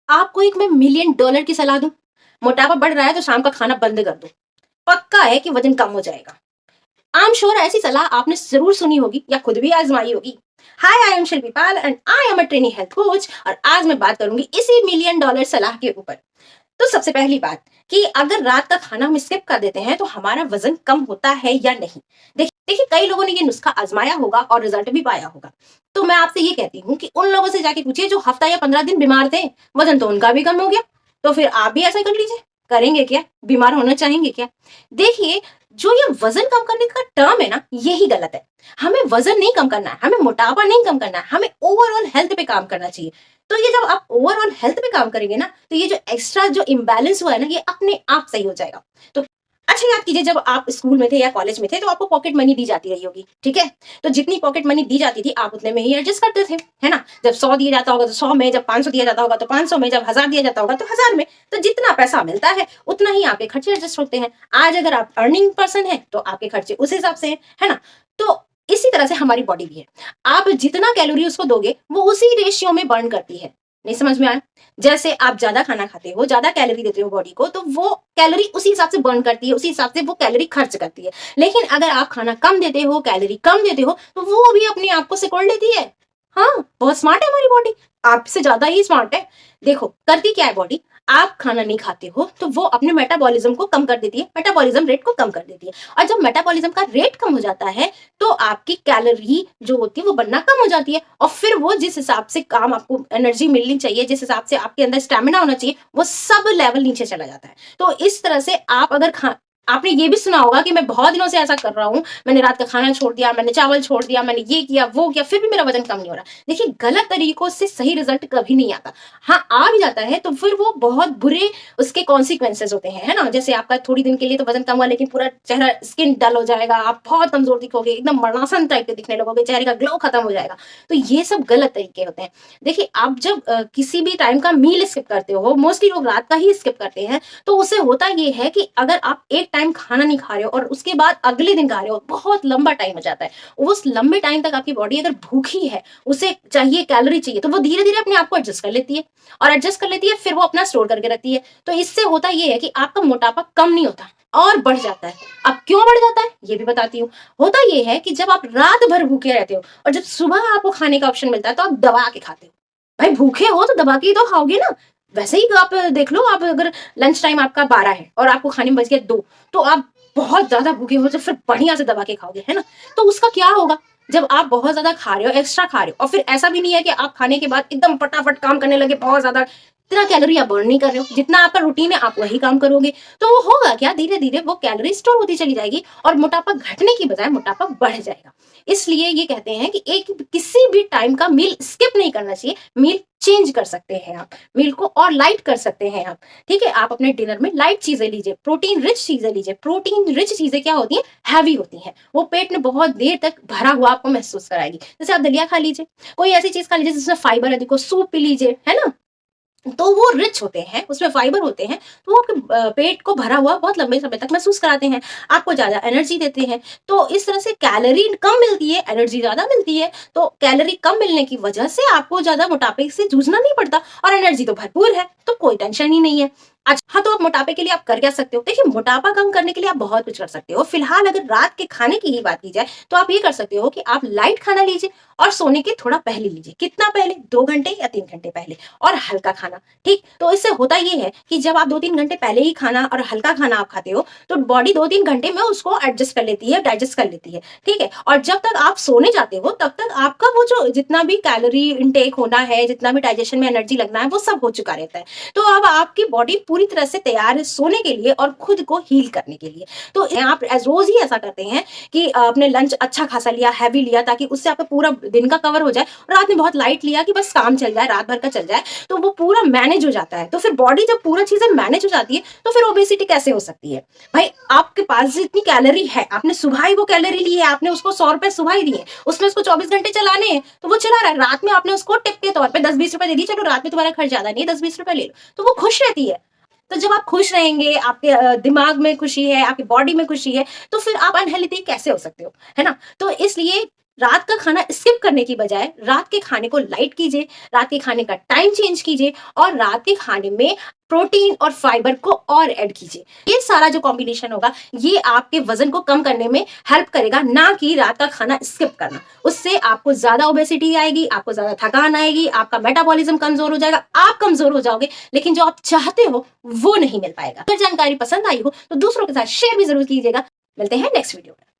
आपको एक मैं मिलियन डॉलर की सलाह दूं। मोटापा बढ़ रहा है तो शाम का खाना बंद कर दो। पक्का है कि वजन कम हो जाएगा। आई एम श्योर ऐसी सलाह आपने जरूर सुनी होगी या खुद भी आजमाई होगी। Hi, I am Shilpi Pal and I am a trainee health coach, और आज मैं बात करूंगी इसी मिलियन डॉलर सलाह के ऊपर। तो सबसे पहली बात कि अगर रात का खाना हम स्किप कर देते हैं तो हमारा वजन कम होता है या नहीं। देखिए कई लोगों ने ये नुस्खा आजमाया होगा और रिजल्ट भी पाया होगा। तो मैं आपसे ये कहती हूँ कि उन लोगों से जाके पूछिए जो हफ्ता या 15 दिन बीमार थे, वजन तो उनका भी कम हो गया। तो फिर आप भी ऐसा कर लीजिए। करेंगे क्या? बीमार होना चाहेंगे क्या? देखिए, जो ये वजन कम करने का टर्म है ना, यही गलत है। हमें वजन नहीं कम करना है, हमें मोटापा नहीं कम करना है, हमें ओवरऑल हेल्थ पे काम करना चाहिए। तो ये जब आप ओवरऑल हेल्थ पे काम करेंगे ना, तो ये जो एक्स्ट्रा जो इम्बैलेंस हुआ है ना, ये अपने आप सही हो जाएगा। तो अच्छा याद कीजिए, जब आप स्कूल में थे या कॉलेज में थे तो आपको पॉकेट मनी दी जाती रही होगी, ठीक है? तो जितनी पॉकेट मनी दी जाती थी आप उतने में ही एडजस्ट करते थे, है ना? जब 100 दिया जाता होगा तो 100 में, जब 500 दिया जाता होगा तो 500 में, जब 1000 दिया जाता होगा तो 1000 में। तो जितना पैसा मिलता है उतना ही आपके खर्चे एडजस्ट होते हैं। आज अगर आप अर्निंग पर्सन है तो आपके खर्चे उस हिसाब से है ना? तो इसी तरह से हमारी बॉडी भी है। आप जितना कैलोरी उसको दोगे वो उसी रेशियो में बर्न करती है। नहीं समझ में आया? जैसे आप ज्यादा खाना खाते हो, ज्यादा कैलोरी देते हो बॉडी को, तो वो कैलोरी उसी हिसाब से बर्न करती है, उसी हिसाब से वो कैलोरी खर्च करती है। लेकिन अगर आप खाना कम देते हो, कैलोरी कम देते हो, तो वो भी अपने आप को सिकोड़ लेती है। हाँ, बहुत स्मार्ट है हमारी बॉडी। आपसे ज्यादा ही स्मार्ट है। देखो करती क्या है बॉडी। आप खाना नहीं खाते हो तो वो अपने मेटाबॉलिज्म को कम कर देती है, मेटाबॉलिज्म रेट को कम कर देती है। और जब मेटाबॉलिज्म का रेट कम हो जाता है तो आपकी कैलोरी जो होती है वो बनना कम हो जाती है, और फिर वो जिस हिसाब से काम आपको एनर्जी मिलनी चाहिए, जिस हिसाब से आपके अंदर स्टेमिना होना चाहिए, वो सब लेवल नीचे चला जाता है। तो इस तरह से आप अगर खा आपने ये भी सुना होगा कि मैं बहुत दिनों से ऐसा कर रहा हूं, मैंने रात का खाना छोड़ दिया, मैंने चावल छोड़ दिया, मैंने ये किया वो किया, फिर भी मेरा वजन कम नहीं हो रहा। देखिए गलत तरीकों से सही रिजल्ट कभी नहीं आता। हाँ, आ भी जाता है तो फिर वो बहुत बुरे उसके कॉन्सिक्वेंसेज होते हैं, है ना? जैसे आपका थोड़ी दिन के लिए तो वजन कम हुआ, लेकिन पूरा चेहरा स्किन डल हो जाएगा, आप बहुत कमजोर दिखोगे, एकदम मरणासन टाइप के दिखने लगोगे, चेहरे का ग्लो खत्म हो जाएगा। तो ये सब गलत तरीके होते हैं। देखिए आप जब किसी भी टाइम का मील स्किप करते हो, मोस्टली लोग रात का ही स्किप करते हैं, तो उससे होता ये है कि अगर आप एक टाइम खाना नहीं खा रहे हो और उसके बाद अगले दिन खा रहे हो, बहुत लंबा टाइम हो जाता है। उस लंबे टाइम तक आपकी बॉडी अगर भूखी है, उसे चाहिए कैलोरी चाहिए, तो वो धीरे धीरे अपने आप को एडजस्ट कर लेती है, और एडजस्ट कर लेती है, फिर वो अपना स्टोर करके रखती है। तो इससे होता ये है कि आपका मोटापा कम नहीं होता और बढ़ जाता है। अब क्यों बढ़ जाता है ये भी बताती हूँ। होता ये है कि जब आप रात भर भूखे रहते हो और जब सुबह आपको खाने का ऑप्शन मिलता है तो आप दबा के खाते हो। भाई भूखे हो तो दबा के ही तो खाओगे ना। वैसे ही आप देख लो, आप अगर लंच टाइम आपका 12 है और आपको खाने में बच गया 2, तो आप बहुत ज्यादा भूखे हो तो फिर बढ़िया से दबा के खाओगे, है ना? तो उसका क्या होगा? जब आप बहुत ज्यादा खा रहे हो, एक्स्ट्रा खा रहे हो, और फिर ऐसा भी नहीं है कि आप खाने के बाद एकदम फटाफट काम करने लगे, बहुत ज्यादा इतना कैलोरी आप बर्न नहीं कर रहे हो, जितना आपका रूटीन है आप वही काम करोगे। तो वो होगा क्या, धीरे धीरे वो कैलोरी स्टोर होती चली जाएगी और मोटापा घटने की बजाय मोटापा बढ़ जाएगा। इसलिए ये कहते हैं कि एक किसी भी टाइम का मील स्किप नहीं करना चाहिए। मील चेंज कर सकते हैं आप, मील को और लाइट कर सकते हैं आप। ठीक है, आप अपने डिनर में लाइट चीजें लीजिए, प्रोटीन रिच चीजें लीजिए। प्रोटीन रिच चीजें क्या होती हैं? हैवी होती हैं, वो पेट में बहुत देर तक भरा हुआ आपको महसूस कराएगी। जैसे आप दलिया खा लीजिए, कोई ऐसी चीज खा लीजिए जिसमें फाइबर है, देखो सूप पी लीजिए, है ना? तो वो रिच होते हैं, उसमें फाइबर होते हैं, तो वो आपके पेट को भरा हुआ बहुत लंबे समय तक महसूस कराते हैं, आपको ज्यादा एनर्जी देते हैं। तो इस तरह से कैलोरी कम मिलती है, एनर्जी ज्यादा मिलती है। तो कैलोरी कम मिलने की वजह से आपको ज्यादा मोटापे से जूझना नहीं पड़ता, और एनर्जी तो भरपूर है, तो कोई टेंशन ही नहीं है। अच्छा हाँ, तो आप मोटापे के लिए आप कर क्या सकते हो? देखिए मोटापा कम करने के लिए आप बहुत कुछ कर सकते हो। फिलहाल अगर रात के खाने की ही बात की जाए तो आप ये कर सकते हो कि आप लाइट खाना लीजिए और सोने के थोड़ा पहले लीजिए। कितना पहले? 2 घंटे या 3 घंटे पहले। और हल्का खाना, ठीक? तो इससे होता ये है कि जब आप 2-3 घंटे पहले ही खाना और हल्का खाना आप खाते हो तो बॉडी 2-3 घंटे में उसको एडजस्ट कर लेती है, डाइजेस्ट कर लेती है, ठीक है? और जब तक आप सोने जाते हो तब तक आपका वो जो जितना भी कैलोरी इनटेक होना है, जितना भी डाइजेशन में एनर्जी लगना है, वो सब हो चुका रहता है। तो अब आपकी बॉडी पूरी तरह से तैयार है सोने के लिए और खुद को हील करने के लिए। तो आप रोज ही ऐसा करते हैं कि अपने लंच अच्छा खासा लिया, हैवी लिया, ताकि उससे आपका पूरा दिन का कवर हो जाए, और रात में बहुत लाइट लिया कि बस काम चल जाए, रात भर का चल जाए, तो वो पूरा मैनेज हो जाता है। तो फिर बॉडी जब पूरा चीजें मैनेज हो जाती है तो फिर ओबेसिटी कैसे हो सकती है? भाई आपके पास जितनी कैलोरी है, आपने सुबह ही वो कैलोरी ली है, आपने उसको 100 रुपए सुबह ही दिए, उसमें उसको 24 घंटे चलाने हैं, तो वो चला रहा है। रात में आपने उसको टिप के तौर पे 10-20 रुपए दे दी, चलो रात में तुम्हारा खर्च ज्यादा नहीं है, 10-20 रुपए ले लो, तो वो खुश रहती है। तो जब आप खुश रहेंगे, आपके दिमाग में खुशी है, आपकी बॉडी में खुशी है, तो फिर आप अनहेल्दी कैसे हो सकते हो, है ना? तो इसलिए रात का खाना स्किप करने की बजाय रात के खाने को लाइट कीजिए, रात के खाने का टाइम चेंज कीजिए और रात के खाने में प्रोटीन और फाइबर को और ऐड कीजिए। ये सारा जो कॉम्बिनेशन होगा ये आपके वजन को कम करने में हेल्प करेगा, ना कि रात का खाना स्किप करना। उससे आपको ज्यादा ओबेसिटी आएगी, आपको ज्यादा थकान आएगी, आपका मेटाबॉलिज्म कमजोर हो जाएगा, आप कमजोर हो जाओगे, लेकिन जो आप चाहते हो वो नहीं मिल पाएगा। अगर जानकारी पसंद आई हो तो दूसरों के साथ शेयर भी जरूर कीजिएगा। मिलते हैं नेक्स्ट वीडियो में।